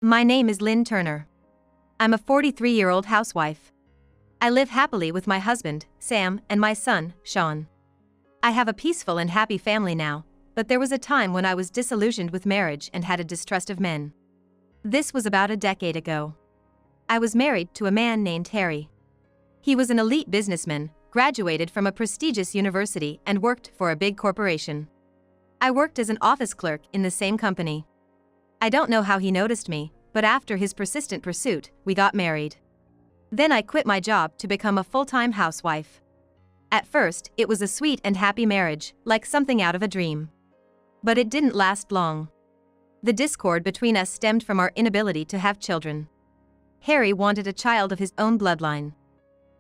My name is Lynn Turner. I'm a 43-year-old housewife. I live happily with my husband, Sam, and my son, Sean. I have a peaceful and happy family now, but there was a time when I was disillusioned with marriage and had a distrust of men. This was about a decade ago. I was married to a man named Harry. He was an elite businessman, graduated from a prestigious university and worked for a big corporation. I worked as an office clerk in the same company. I don't know how he noticed me, but after his persistent pursuit, we got married. Then I quit my job to become a full-time housewife. At first, it was a sweet and happy marriage, like something out of a dream. But it didn't last long. The discord between us stemmed from our inability to have children. Harry wanted a child of his own bloodline.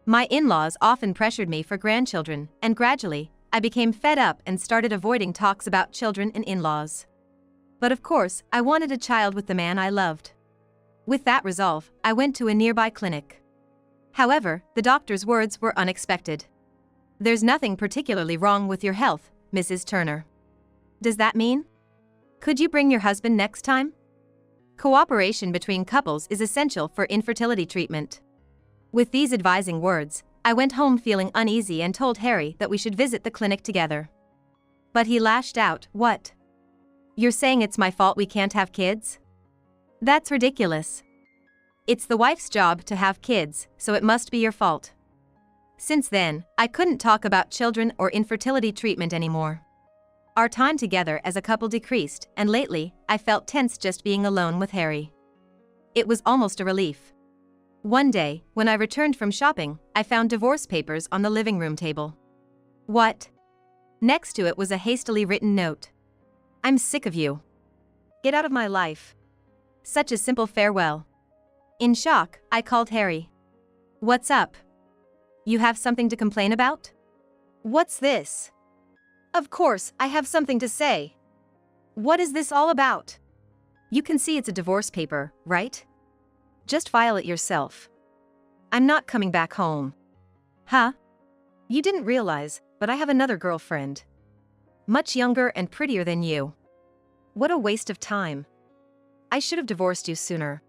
My in-laws often pressured me for grandchildren, and gradually, I became fed up and started avoiding talks about children and in-laws. But of course, I wanted a child with the man I loved. With that resolve, I went to a nearby clinic. However, the doctor's words were unexpected. "There's nothing particularly wrong with your health, Mrs. Turner." Does that mean? Could you bring your husband next time? Cooperation between couples is essential for infertility treatment. With these advising words, I went home feeling uneasy and told Harry that we should visit the clinic together. But he lashed out, "What? You're saying it's my fault we can't have kids? That's ridiculous. It's the wife's job to have kids, so it must be your fault." Since then, I couldn't talk about children or infertility treatment anymore. Our time together as a couple decreased, and lately, I felt tense just being alone with Harry. It was almost a relief. One day, when I returned from shopping, I found divorce papers on the living room table. What? Next to it was a hastily written note. "I'm sick of you. Get out of my life." Such a simple farewell. In shock, I called Harry. "What's up? You have something to complain about?" "What's this?" "Of course, I have something to say. What is this all about?" "You can see it's a divorce paper, right? Just file it yourself. I'm not coming back home." "Huh? You didn't realize, but I have another girlfriend. Much younger and prettier than you. What a waste of time. I should have divorced you sooner."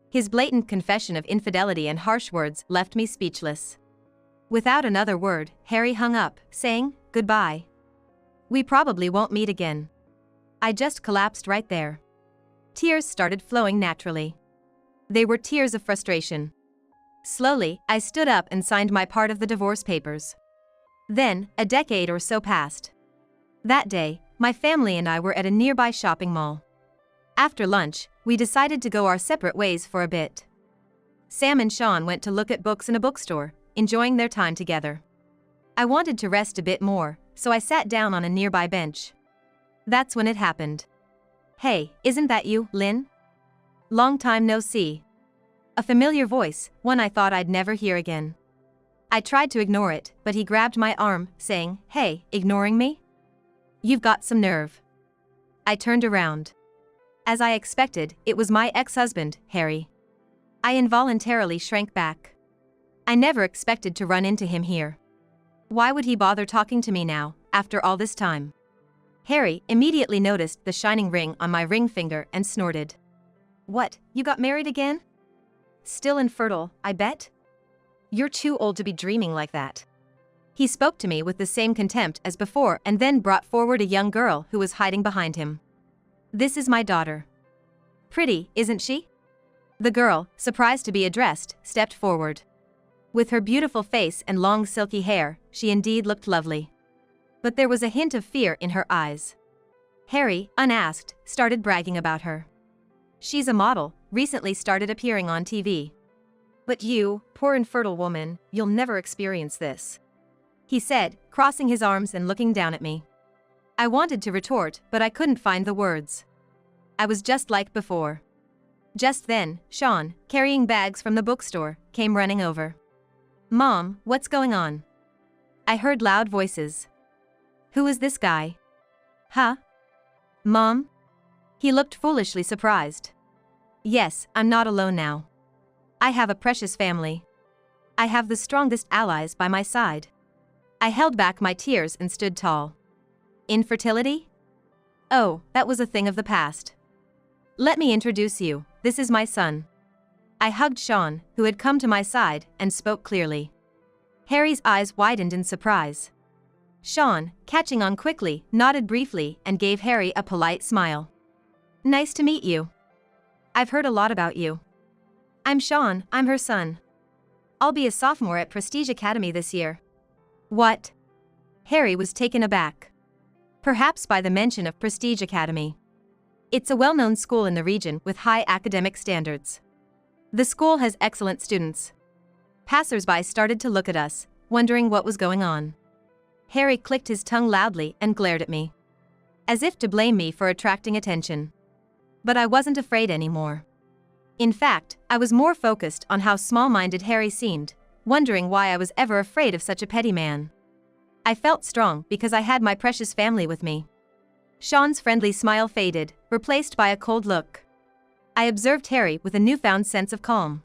His blatant confession of infidelity and harsh words left me speechless. Without another word, Harry hung up, saying, "Goodbye. We probably won't meet again." I just collapsed right there. Tears started flowing naturally. They were tears of frustration. Slowly, I stood up and signed my part of the divorce papers. Then, a decade or so passed. That day, my family and I were at a nearby shopping mall. After lunch, we decided to go our separate ways for a bit. Sam and Sean went to look at books in a bookstore, enjoying their time together. I wanted to rest a bit more, so I sat down on a nearby bench. That's when it happened. "Hey, isn't that you, Lynn? Long time no see." A familiar voice, one I thought I'd never hear again. I tried to ignore it, but he grabbed my arm, saying, "Hey, ignoring me? You've got some nerve." I turned around. As I expected, it was my ex-husband, Harry. I involuntarily shrank back. I never expected to run into him here. Why would he bother talking to me now, after all this time? Harry immediately noticed the shining ring on my ring finger and snorted. "What, you got married again? Still infertile, I bet? You're too old to be dreaming like that." He spoke to me with the same contempt as before and then brought forward a young girl who was hiding behind him. "This is my daughter. Pretty, isn't she?" The girl, surprised to be addressed, stepped forward. With her beautiful face and long silky hair, she indeed looked lovely. But there was a hint of fear in her eyes. Harry, unasked, started bragging about her. "She's a model, recently started appearing on TV. But you, poor infertile woman, you'll never experience this," he said, crossing his arms and looking down at me. I wanted to retort, but I couldn't find the words. I was just like before. Just then, Sean, carrying bags from the bookstore, came running over. "Mom, what's going on?" I heard loud voices. "Who is this guy?" "Huh? Mom?" He looked foolishly surprised. "Yes, I'm not alone now. I have a precious family. I have the strongest allies by my side." I held back my tears and stood tall. Infertility? Oh, that was a thing of the past. Let me introduce you, this is my son. I hugged Sean, who had come to my side, and spoke clearly. Harry's eyes widened in surprise. Sean, catching on quickly, nodded briefly and gave Harry a polite smile. Nice to meet you. I've heard a lot about you. I'm Sean, I'm her son. I'll be a sophomore at Prestige Academy this year. What? Harry was taken aback. Perhaps by the mention of Prestige Academy. It's a well-known school in the region with high academic standards. The school has excellent students. Passers-by started to look at us, wondering what was going on. Harry clicked his tongue loudly and glared at me, as if to blame me for attracting attention. But I wasn't afraid anymore. In fact, I was more focused on how small-minded Harry seemed, wondering why I was ever afraid of such a petty man. I felt strong because I had my precious family with me. Sean's friendly smile faded, replaced by a cold look. I observed Harry with a newfound sense of calm.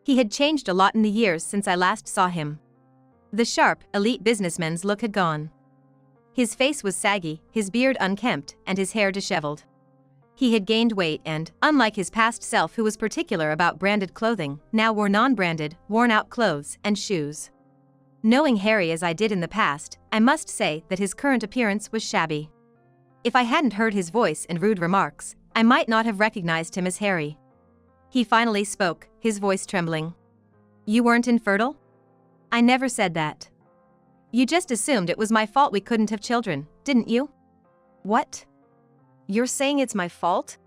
He had changed a lot in the years since I last saw him. The sharp, elite businessman's look had gone. His face was saggy, his beard unkempt, and his hair disheveled. He had gained weight and, unlike his past self who was particular about branded clothing, now wore non-branded, worn-out clothes and shoes. Knowing Harry as I did in the past, I must say that his current appearance was shabby. If I hadn't heard his voice and rude remarks, I might not have recognized him as Harry. He finally spoke, his voice trembling. You weren't infertile? I never said that. You just assumed it was my fault we couldn't have children, didn't you? What? You're saying it's my fault?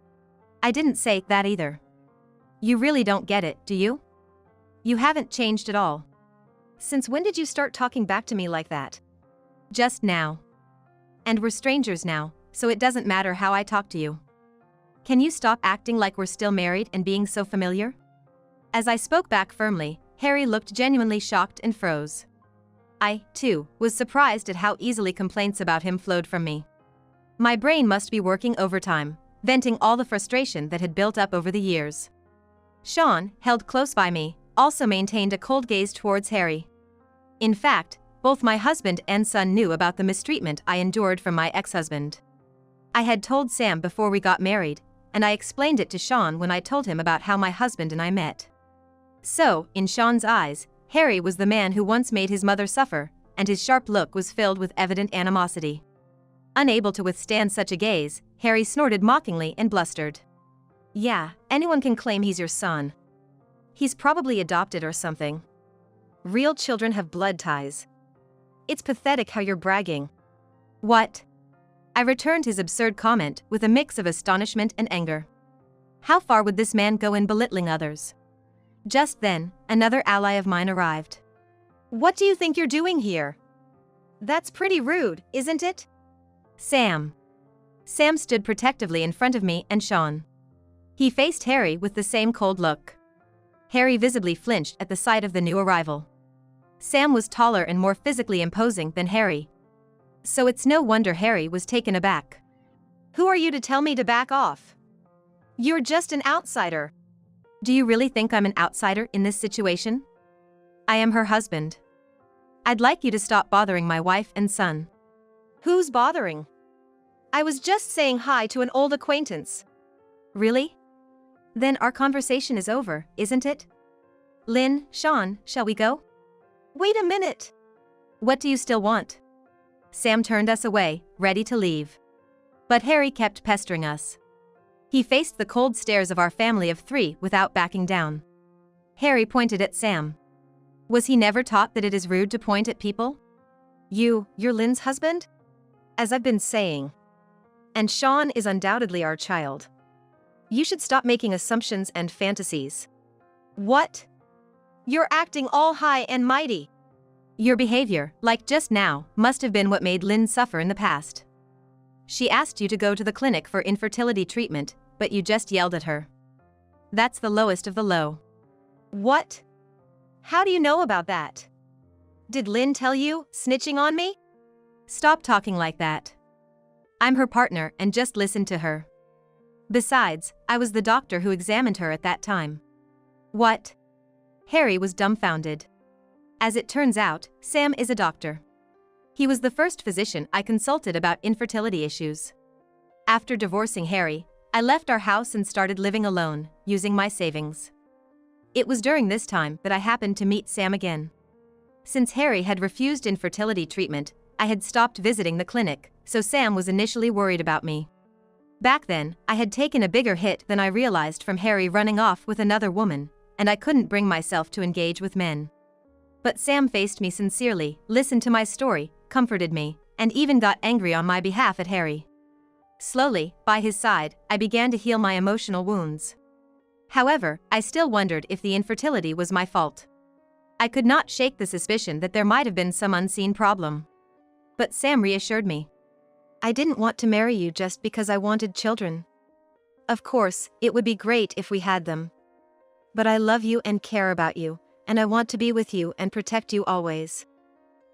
I didn't say that either. You really don't get it, do you? You haven't changed at all. Since when did you start talking back to me like that? Just now. And we're strangers now, so it doesn't matter how I talk to you. Can you stop acting like we're still married and being so familiar? As I spoke back firmly, Harry looked genuinely shocked and froze. I, too, was surprised at how easily complaints about him flowed from me. My brain must be working overtime, venting all the frustration that had built up over the years. Sean, held close by me, also maintained a cold gaze towards Harry. In fact, both my husband and son knew about the mistreatment I endured from my ex-husband. I had told Sam before we got married, and I explained it to Sean when I told him about how my husband and I met. So, in Sean's eyes, Harry was the man who once made his mother suffer, and his sharp look was filled with evident animosity. Unable to withstand such a gaze, Harry snorted mockingly and blustered. Yeah, anyone can claim he's your son. He's probably adopted or something. Real children have blood ties. It's pathetic how you're bragging. What? I returned his absurd comment with a mix of astonishment and anger. How far would this man go in belittling others? Just then, another ally of mine arrived. What do you think you're doing here? That's pretty rude, isn't it? Sam. Sam stood protectively in front of me and Sean. He faced Harry with the same cold look. Harry visibly flinched at the sight of the new arrival. Sam was taller and more physically imposing than Harry. So it's no wonder Harry was taken aback. Who are you to tell me to back off? You're just an outsider. Do you really think I'm an outsider in this situation? I am her husband. I'd like you to stop bothering my wife and son. Who's bothering? I was just saying hi to an old acquaintance. Really? Then our conversation is over, isn't it? Lynn, Sean, shall we go? Wait a minute. What do you still want? Sam turned us away, ready to leave. But Harry kept pestering us. He faced the cold stares of our family of three without backing down. Harry pointed at Sam. Was he never taught that it is rude to point at people? You're Lynn's husband? As I've been saying. And Sean is undoubtedly our child. You should stop making assumptions and fantasies. What? You're acting all high and mighty. Your behavior, like just now, must have been what made Lynn suffer in the past. She asked you to go to the clinic for infertility treatment, but you just yelled at her. That's the lowest of the low. What? How do you know about that? Did Lynn tell you, snitching on me? Stop talking like that. I'm her partner and just listen to her. Besides, I was the doctor who examined her at that time. What? Harry was dumbfounded. As it turns out, Sam is a doctor. He was the first physician I consulted about infertility issues. After divorcing Harry, I left our house and started living alone, using my savings. It was during this time that I happened to meet Sam again. Since Harry had refused infertility treatment, I had stopped visiting the clinic, so Sam was initially worried about me. Back then, I had taken a bigger hit than I realized from Harry running off with another woman, and I couldn't bring myself to engage with men. But Sam faced me sincerely, listened to my story, comforted me, and even got angry on my behalf at Harry. Slowly, by his side, I began to heal my emotional wounds. However, I still wondered if the infertility was my fault. I could not shake the suspicion that there might have been some unseen problem. But Sam reassured me. I didn't want to marry you just because I wanted children. Of course, it would be great if we had them. But I love you and care about you, and I want to be with you and protect you always.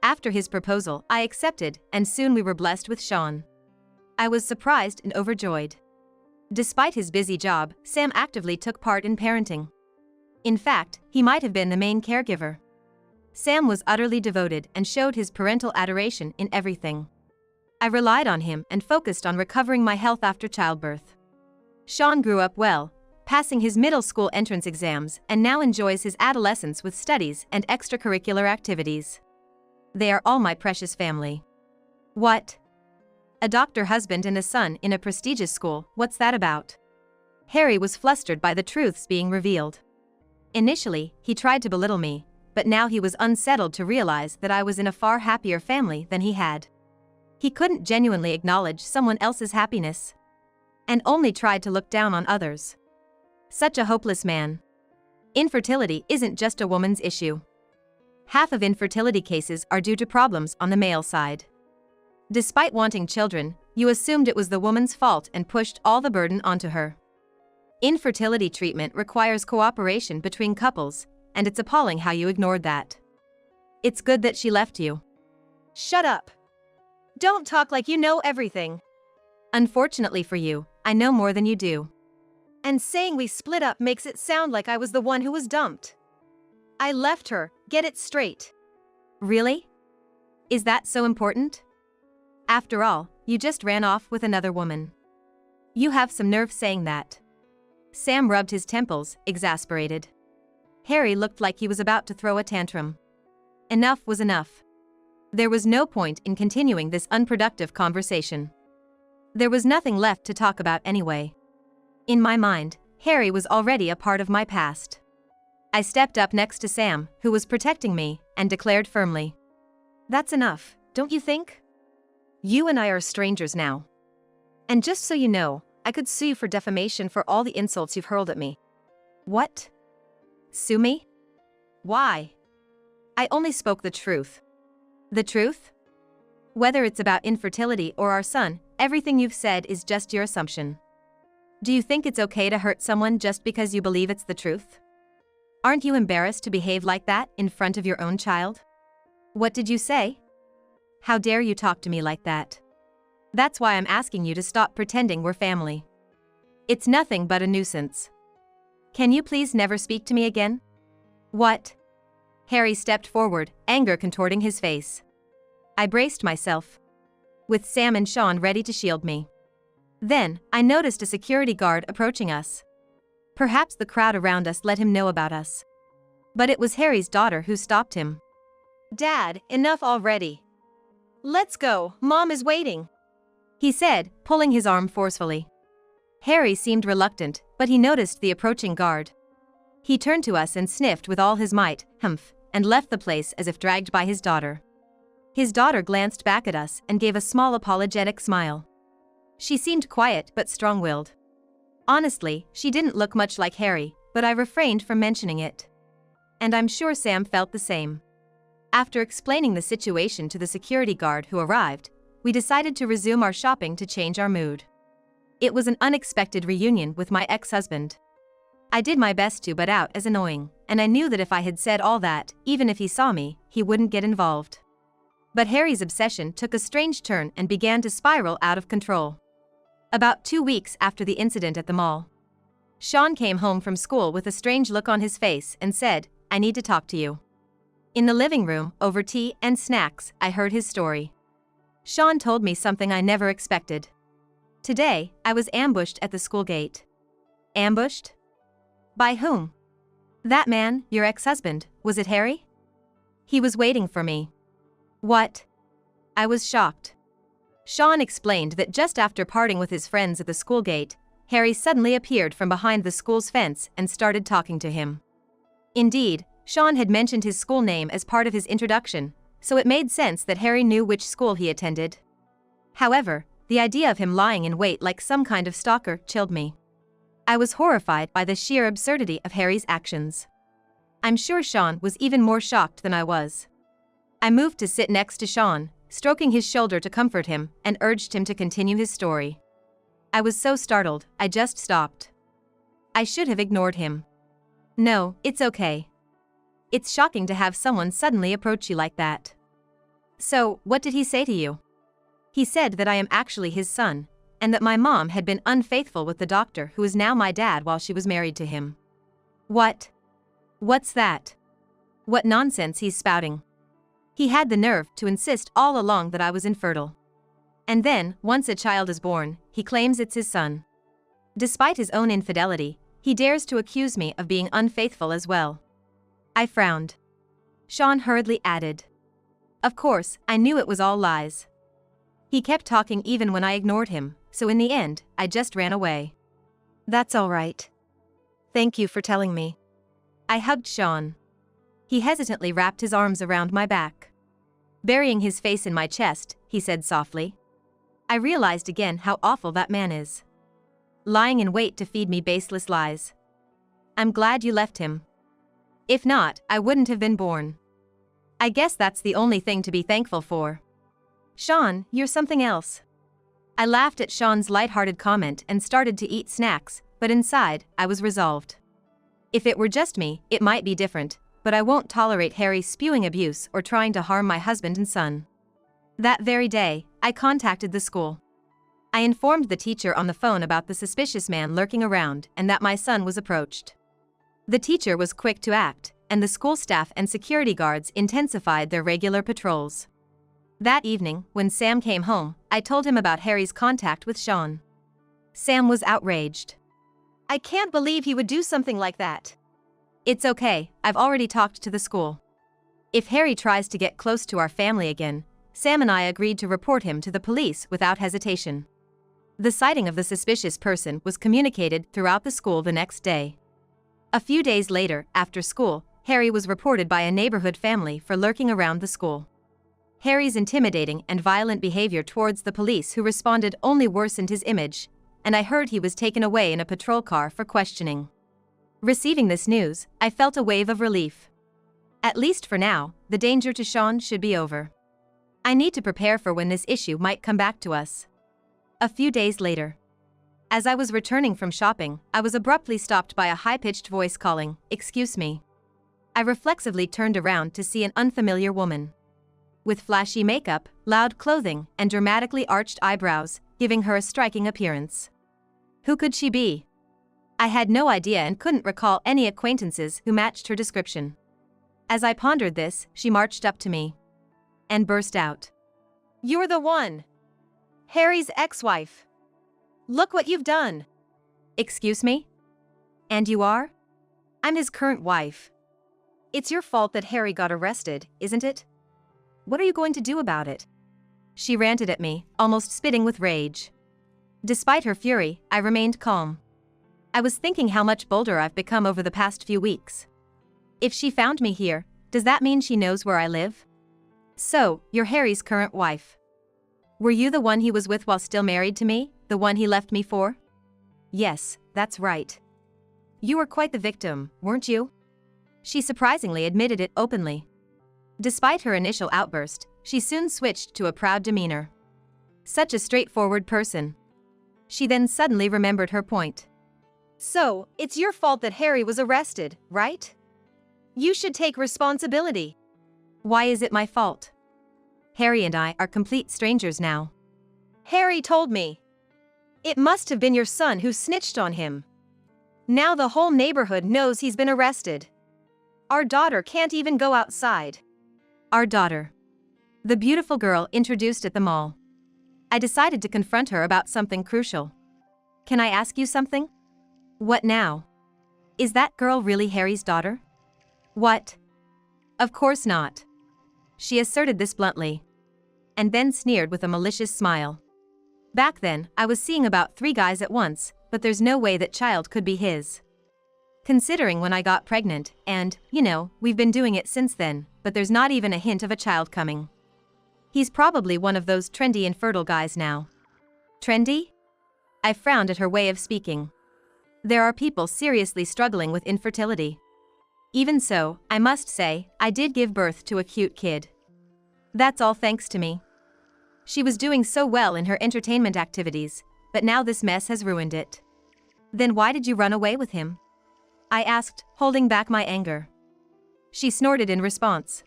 After his proposal, I accepted, and soon we were blessed with Sean. I was surprised and overjoyed. Despite his busy job, Sam actively took part in parenting. In fact, he might have been the main caregiver. Sam was utterly devoted and showed his parental adoration in everything. I relied on him and focused on recovering my health after childbirth. Sean grew up well, passing his middle school entrance exams, and now enjoys his adolescence with studies and extracurricular activities. They are all my precious family. What? A doctor husband and a son in a prestigious school, what's that about? Harry was flustered by the truths being revealed. Initially, he tried to belittle me, but now he was unsettled to realize that I was in a far happier family than he had. He couldn't genuinely acknowledge someone else's happiness, and only tried to look down on others. Such a hopeless man. Infertility isn't just a woman's issue. Half of infertility cases are due to problems on the male side. Despite wanting children, you assumed it was the woman's fault and pushed all the burden onto her. Infertility treatment requires cooperation between couples, and it's appalling how you ignored that. It's good that she left you. Shut up. Don't talk like you know everything. Unfortunately for you, I know more than you do. And saying we split up makes it sound like I was the one who was dumped. I left her, get it straight. Really? Is that so important? After all, you just ran off with another woman. You have some nerve saying that. Sam rubbed his temples, exasperated. Harry looked like he was about to throw a tantrum. Enough was enough. There was no point in continuing this unproductive conversation. There was nothing left to talk about anyway. In my mind, Harry was already a part of my past. I stepped up next to Sam, who was protecting me, and declared firmly. That's enough, don't you think? You and I are strangers now. And just so you know, I could sue you for defamation for all the insults you've hurled at me. What? Sue me? Why? I only spoke the truth. The truth? Whether it's about infertility or our son, everything you've said is just your assumption. Do you think it's okay to hurt someone just because you believe it's the truth? Aren't you embarrassed to behave like that in front of your own child? What did you say? How dare you talk to me like that? That's why I'm asking you to stop pretending we're family. It's nothing but a nuisance. Can you please never speak to me again? What? Harry stepped forward, anger contorting his face. I braced myself, with Sam and Sean ready to shield me. Then, I noticed a security guard approaching us. Perhaps the crowd around us let him know about us. But it was Harry's daughter who stopped him. Dad, enough already. Let's go, Mom is waiting, he said, pulling his arm forcefully. Harry seemed reluctant, but he noticed the approaching guard. He turned to us and sniffed with all his might, humph, and left the place as if dragged by his daughter. His daughter glanced back at us and gave a small apologetic smile. She seemed quiet but strong-willed. Honestly, she didn't look much like Harry, but I refrained from mentioning it. And I'm sure Sam felt the same. After explaining the situation to the security guard who arrived, we decided to resume our shopping to change our mood. It was an unexpected reunion with my ex-husband. I did my best to butt out as annoying, and I knew that if I had said all that, even if he saw me, he wouldn't get involved. But Harry's obsession took a strange turn and began to spiral out of control. About 2 weeks after the incident at the mall, Sean came home from school with a strange look on his face and said, I need to talk to you. In the living room, over tea and snacks, I heard his story. Sean told me something I never expected. Today, I was ambushed at the school gate. Ambushed? By whom? That man, your ex-husband, was it Harry? He was waiting for me. What? I was shocked. Sean explained that just after parting with his friends at the school gate, Harry suddenly appeared from behind the school's fence and started talking to him. Indeed, Sean had mentioned his school name as part of his introduction, so it made sense that Harry knew which school he attended. However, the idea of him lying in wait like some kind of stalker chilled me. I was horrified by the sheer absurdity of Harry's actions. I'm sure Sean was even more shocked than I was. I moved to sit next to Sean, stroking his shoulder to comfort him, and urged him to continue his story. I was so startled, I just stopped. I should have ignored him. No, it's okay. It's shocking to have someone suddenly approach you like that. So, what did he say to you? He said that I am actually his son, and that my mom had been unfaithful with the doctor who is now my dad while she was married to him. What? What's that? What nonsense he's spouting. He had the nerve to insist all along that I was infertile. And then, once a child is born, he claims it's his son. Despite his own infidelity, he dares to accuse me of being unfaithful as well. I frowned. Sean hurriedly added. Of course, I knew it was all lies. He kept talking even when I ignored him, so in the end, I just ran away. That's all right. Thank you for telling me. I hugged Sean. He hesitantly wrapped his arms around my back. Burying his face in my chest, he said softly. I realized again how awful that man is. Lying in wait to feed me baseless lies. I'm glad you left him. If not, I wouldn't have been born. I guess that's the only thing to be thankful for. Sean, you're something else. I laughed at Sean's lighthearted comment and started to eat snacks, but inside, I was resolved. If it were just me, it might be different, but I won't tolerate Harry spewing abuse or trying to harm my husband and son. That very day, I contacted the school. I informed the teacher on the phone about the suspicious man lurking around and that my son was approached. The teacher was quick to act, and the school staff and security guards intensified their regular patrols. That evening, when Sam came home, I told him about Harry's contact with Sean. Sam was outraged. I can't believe he would do something like that. It's okay, I've already talked to the school. If Harry tries to get close to our family again, Sam and I agreed to report him to the police without hesitation. The sighting of the suspicious person was communicated throughout the school the next day. A few days later, after school, Harry was reported by a neighborhood family for lurking around the school. Harry's intimidating and violent behavior towards the police who responded only worsened his image, and I heard he was taken away in a patrol car for questioning. Receiving this news, I felt a wave of relief. At least for now, the danger to Sean should be over. I need to prepare for when this issue might come back to us. A few days later. As I was returning from shopping, I was abruptly stopped by a high-pitched voice calling, "Excuse me." I reflexively turned around to see an unfamiliar woman. With flashy makeup, loud clothing, and dramatically arched eyebrows, giving her a striking appearance. Who could she be? I had no idea and couldn't recall any acquaintances who matched her description. As I pondered this, she marched up to me and burst out. "You're the one! Harry's ex-wife! Look what you've done!" Excuse me? And you are? I'm his current wife. It's your fault that Harry got arrested, isn't it? What are you going to do about it? She ranted at me, almost spitting with rage. Despite her fury, I remained calm. I was thinking how much bolder I've become over the past few weeks. If she found me here, does that mean she knows where I live? So, you're Harry's current wife. Were you the one he was with while still married to me, the one he left me for? Yes, that's right. You were quite the victim, weren't you? She surprisingly admitted it openly. Despite her initial outburst, she soon switched to a proud demeanor. Such a straightforward person. She then suddenly remembered her point. So, it's your fault that Harry was arrested, right? You should take responsibility. Why is it my fault? Harry and I are complete strangers now. Harry told me. It must have been your son who snitched on him. Now the whole neighborhood knows he's been arrested. Our daughter can't even go outside. Our daughter. The beautiful girl introduced at the mall. I decided to confront her about something crucial. Can I ask you something? What now? Is that girl really Harry's daughter? What? Of course not. She asserted this bluntly. And then sneered with a malicious smile. Back then, I was seeing about 3 guys at once, but there's no way that child could be his. Considering when I got pregnant, and, we've been doing it since then, but there's not even a hint of a child coming. He's probably one of those trendy infertile guys now. Trendy? I frowned at her way of speaking. There are people seriously struggling with infertility. Even so, I must say, I did give birth to a cute kid. That's all thanks to me. She was doing so well in her entertainment activities, but now this mess has ruined it. Then why did you run away with him? I asked, holding back my anger. She snorted in response.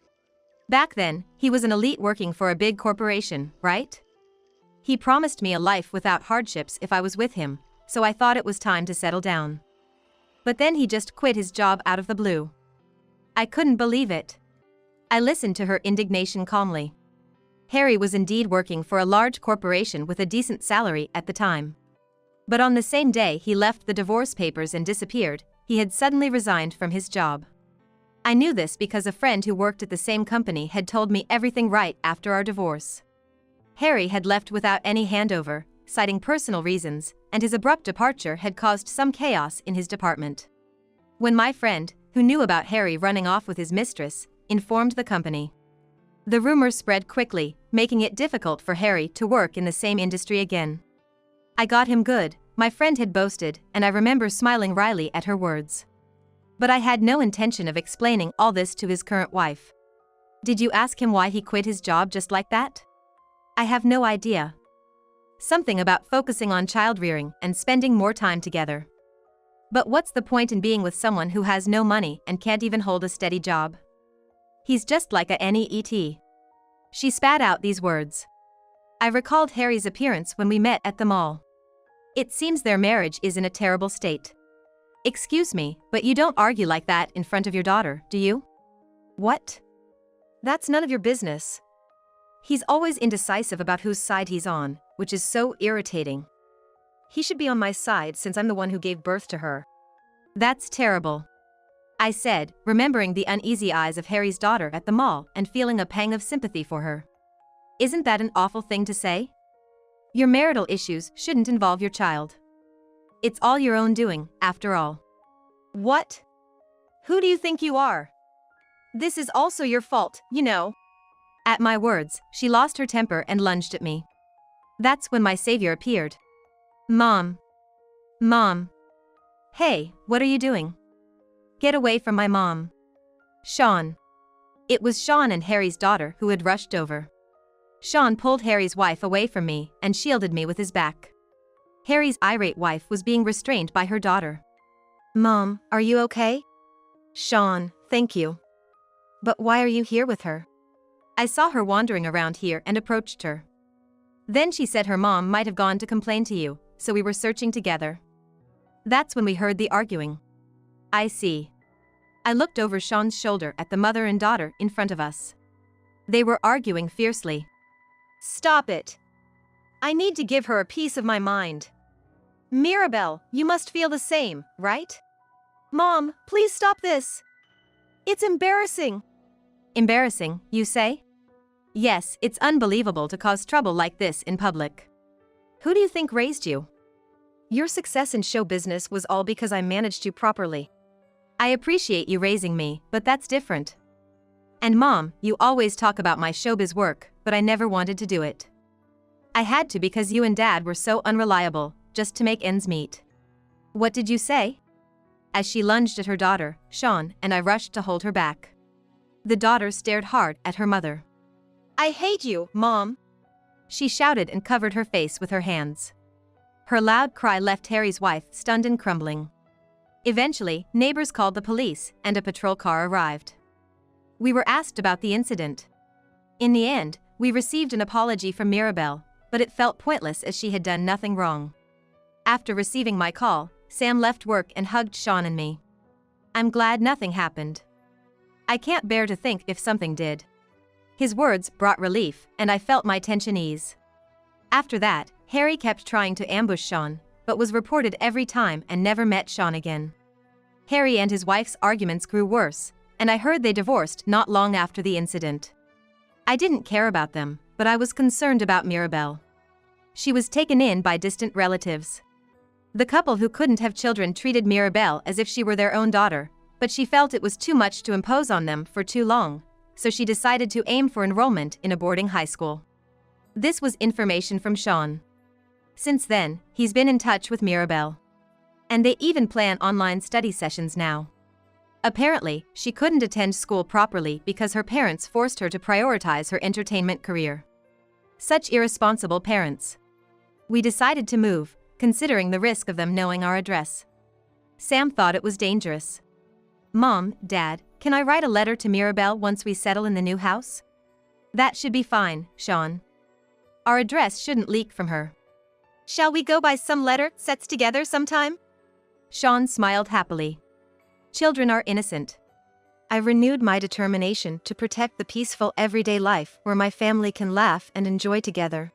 Back then, he was an elite working for a big corporation, right? He promised me a life without hardships if I was with him, so I thought it was time to settle down. But then he just quit his job out of the blue. I couldn't believe it. I listened to her indignation calmly. Harry was indeed working for a large corporation with a decent salary at the time. But on the same day he left the divorce papers and disappeared, he had suddenly resigned from his job. I knew this because a friend who worked at the same company had told me everything right after our divorce. Harry had left without any handover, citing personal reasons, and his abrupt departure had caused some chaos in his department. When my friend, who knew about Harry running off with his mistress, informed the company, the rumors spread quickly, making it difficult for Harry to work in the same industry again. I got him good, my friend had boasted, and I remember smiling wryly at her words. But I had no intention of explaining all this to his current wife. Did you ask him why he quit his job just like that? I have no idea. Something about focusing on child-rearing and spending more time together. But what's the point in being with someone who has no money and can't even hold a steady job? He's just like a NEET. She spat out these words. I recalled Harry's appearance when we met at the mall. It seems their marriage is in a terrible state. Excuse me, but you don't argue like that in front of your daughter, do you? What? That's none of your business. He's always indecisive about whose side he's on, which is so irritating. He should be on my side since I'm the one who gave birth to her. That's terrible. I said, remembering the uneasy eyes of Harry's daughter at the mall and feeling a pang of sympathy for her. Isn't that an awful thing to say? Your marital issues shouldn't involve your child. It's all your own doing, after all. What? Who do you think you are? This is also your fault, you know. At my words, she lost her temper and lunged at me. That's when my savior appeared. Mom. Mom. Hey, what are you doing? Get away from my mom. Sean. It was Sean and Harry's daughter who had rushed over. Sean pulled Harry's wife away from me and shielded me with his back. Harry's irate wife was being restrained by her daughter. Mom, are you okay? Sean, thank you. But why are you here with her? I saw her wandering around here and approached her. Then she said her mom might have gone to complain to you, so we were searching together. That's when we heard the arguing. I see. I looked over Sean's shoulder at the mother and daughter in front of us. They were arguing fiercely. Stop it. I need to give her a piece of my mind. Mirabelle, you must feel the same, right? Mom, please stop this. It's embarrassing. Embarrassing, you say? Yes, it's unbelievable to cause trouble like this in public. Who do you think raised you? Your success in show business was all because I managed you properly. I appreciate you raising me, but that's different. And Mom, you always talk about my showbiz work, but I never wanted to do it. I had to because you and Dad were so unreliable, just to make ends meet. What did you say? As she lunged at her daughter, Sean, and I rushed to hold her back. The daughter stared hard at her mother. I hate you, Mom! She shouted and covered her face with her hands. Her loud cry left Harry's wife stunned and crumbling. Eventually, neighbors called the police, and a patrol car arrived. We were asked about the incident. In the end, we received an apology from Mirabelle, but it felt pointless as she had done nothing wrong. After receiving my call, Sam left work and hugged Sean and me. I'm glad nothing happened. I can't bear to think if something did. His words brought relief, and I felt my tension ease. After that, Harry kept trying to ambush Sean, but was reported every time and never met Sean again. Harry and his wife's arguments grew worse, and I heard they divorced not long after the incident. I didn't care about them, but I was concerned about Mirabelle. She was taken in by distant relatives. The couple who couldn't have children treated Mirabelle as if she were their own daughter, but she felt it was too much to impose on them for too long, so she decided to aim for enrollment in a boarding high school. This was information from Sean. Since then, he's been in touch with Mirabelle. And they even plan online study sessions now. Apparently, she couldn't attend school properly because her parents forced her to prioritize her entertainment career. Such irresponsible parents. We decided to move, considering the risk of them knowing our address. Sam thought it was dangerous. Mom, Dad, can I write a letter to Mirabelle once we settle in the new house? That should be fine, Sean. Our address shouldn't leak from her. Shall we go buy some letter sets together sometime? Sean smiled happily. Children are innocent. I renewed my determination to protect the peaceful everyday life where my family can laugh and enjoy together.